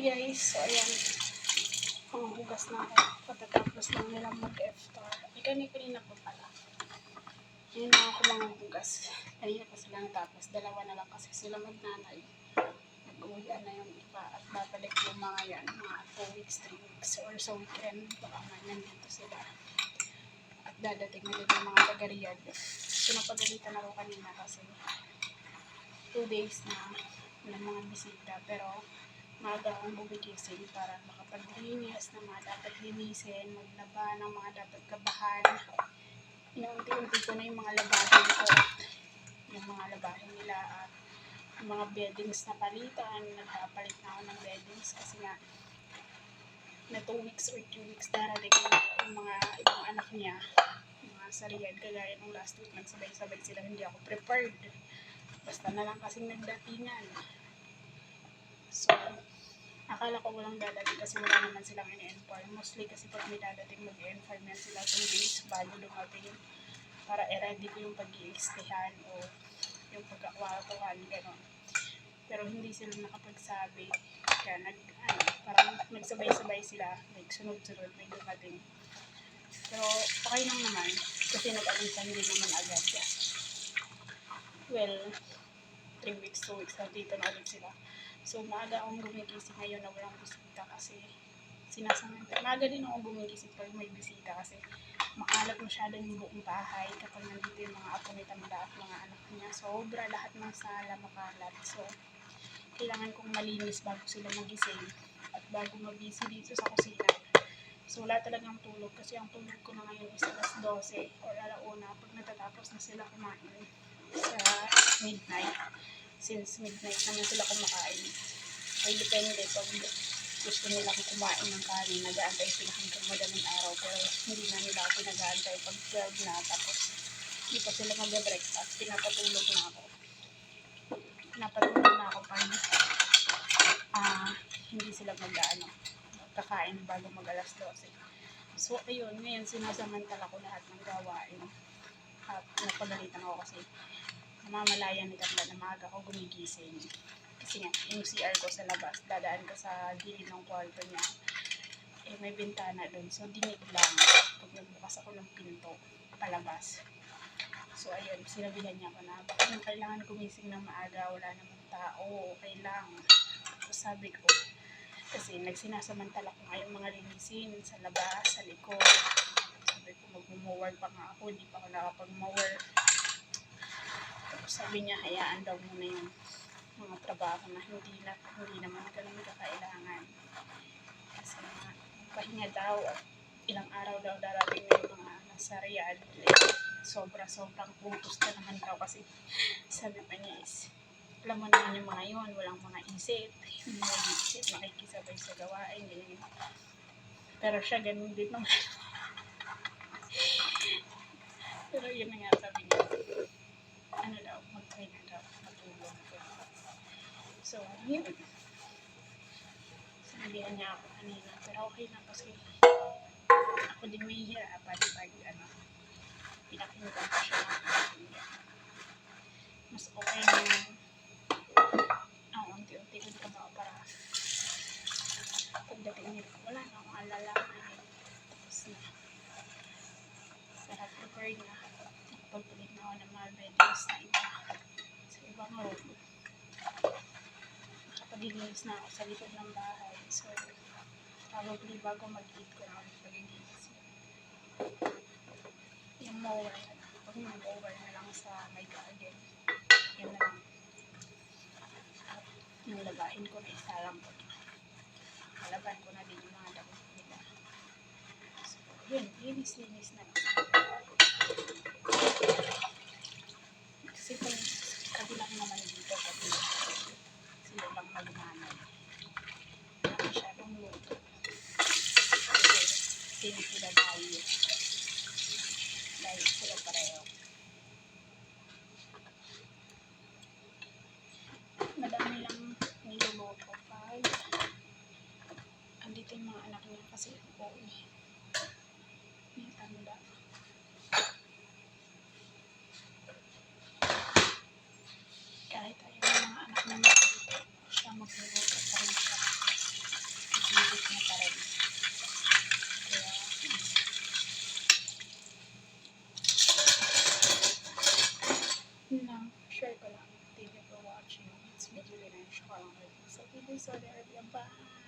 guys, so ayan, hugas na ako pagkatapos lang nilang mag-iftar. Kanina po pala. Yun na ako mga hugas. Kanina pa sila natapos. Dalawa na lang kasi sila magnanay. Nag-uwian na yung iba at babalik yung mga yan, mga 2 weeks, 3 weeks or sa weekend. Baka nandito sila. At dadating na din yung mga taga-Riyadh. So napagalitan ako kanina kasi 2 days na walang mga bisita, pero maaga akong bumigising para makapaglinis ng mga dapat linisin, maglaba ng mga dapat kabahan. Inaunti-unti ko na yung mga labahin ko, yung mga labahin nila at yung mga beddings na palitan. Nagpapalit na ako ng beddings kasi nga na 2 weeks or 2 weeks darating yung mga ibang anak niya, yung mga sa Riyadh. Kagaya ng last week, nagsabay-sabay sila, hindi ako prepared. Basta na lang kasing nagdatingan. So, akala ko walang dadating kasi wala naman silang in-inform. Mostly kasi pag may dadating, mag-inform yan sila 2 days bago dumating para i-ready ko yung pag-i-istihan o yung pagkakwartuhan, gano'n. Pero hindi sila nakapagsabi. Kaya parang nagsabay-sabay sila, like sunod-sunod, may dumating. Pero okay lang naman kasi nag-alisan din naman agad. Well, 3 weeks, 2 weeks na dito na ulit sila. So, maaga akong gumigising ngayon na walang bisita kasi sinasamantala. Maaga din akong gumigising pag may bisita kasi makalat masyado yung buong bahay kapag nandito yung mga apo ni Tamda at mga anak niya. Sobra lahat ng sala makalat. So, kailangan kong malinis bago sila magising at bago mabisi dito sa kusina. So, wala talagang tulog kasi ang tulog ko na ngayon is alas 12 or alauna pag natatapos na sila kumain sa midnight. Since midnight naman sila kumakain. Ay depende pag gusto nilang kumain ng kanin, nag-aantay sila hanggang madaling araw. Pero hindi na nila ako nag-aantay pag 12 na. Tapos hindi pa sila mag-breakfast. Pinapatulog na ako. Pinapatulog na ako pag hindi sila kakain bago mag-alas 12. So ayun, ngayon sinasamantala ko lahat ng gawain. At napagalitan ako kasi namamalayan ni Tatla na maaga ako gumigising. Kasi nga, yung CR ko sa labas, dadaan ko sa gilid ng kwarto niya. Eh, may bintana doon. So, dinig lang pag nagbukas ako ng pinto palabas. So, ayun, sinabihan niya ako na baka nang kailangan gumising ng maaga, wala namang tao, okay lang. Tapos sabi ko, kasi nagsinasamantala ko nga yung mga linisin sa labas, sa likod. Sabi ko, mag-mower pa nga ako, hindi pa ako nakapag-mower. Sabi niya, hayaan daw muna yung mga trabaho na hindi naman ganun kakailangan. Kasi pahinga daw at ilang araw daw darating na yung mga nasa Riyadh. Sobrang putos na naman daw kasi sabi pa niya is, alam mo naman yung mga yun, walang mga isip, hindi mag-isip, makikisabay sa gawain, ganyan. Pero siya ganun din naman. Pero yun na nga sabi niya. Mag-try na daw, matulog ko. So, yun. Sinabihan niya ako kanina, pero okay lang kasi ako din may hirapan pag pinakinggan ko siya. Mas okay na unti-unti ko ka ba para pagdating nila, wala na akong alalahanin. Tapos na. Para prepared na. Nakapagpalit na ako ng mga beddings na iba sa ibang room. Nakapag-linis na ako sa likod ng bahay. So, probably bago mag-eat ko na ulit pag-linis. Yung mower, pag mag-over na lang sa my garden. Yan na lang. At yung labahin ko na isa lang po. Malaban ko na din yung mga damit nila. So, yun, linis-linis na lang. Kasi kung kabilang naman dito, sila lang magmanay. Masyadong luto. Kasi sila dahil sila pareho. Madami lang niluluto pag andito yung mga anak niya kasi uuwi. May tanda. Kahit ayaw yung mga anak niya magluluto, siya magluluto pa rin siya. watching. It's been really nice. Siya ko lang. So, Sorry, Arabia. Bye!